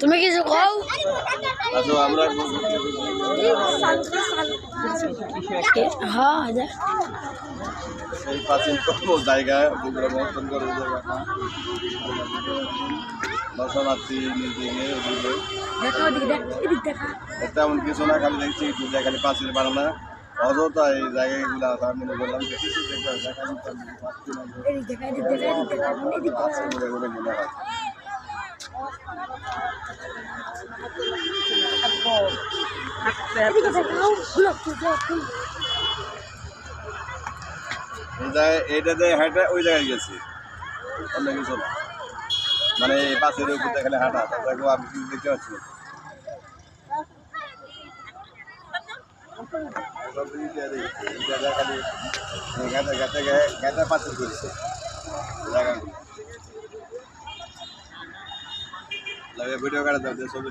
তুমি কিছু কও? আচ্ছা আমরা হ্যাঁ এই প্রাচীন জায়গায় বগুড়া মহত্তম করে দর্শনার্থী তেমন কিছু না, খালি দেখছি খালি প্রাচীন বানানো অযথা এই জায়গাগুলো আমি মনে করলাম যে কিছু মনে হয়। এইটাতে হাঁটা ওই জায়গায় গেছি, অন্য কিছু না, মানে এই পাশের উপর খালি হাঁটা দেখো আমি কিছু দেখতে পাচ্ছি। খালি পাথর করেছে জায়গাগুলো ভিডিও কাটা ছবি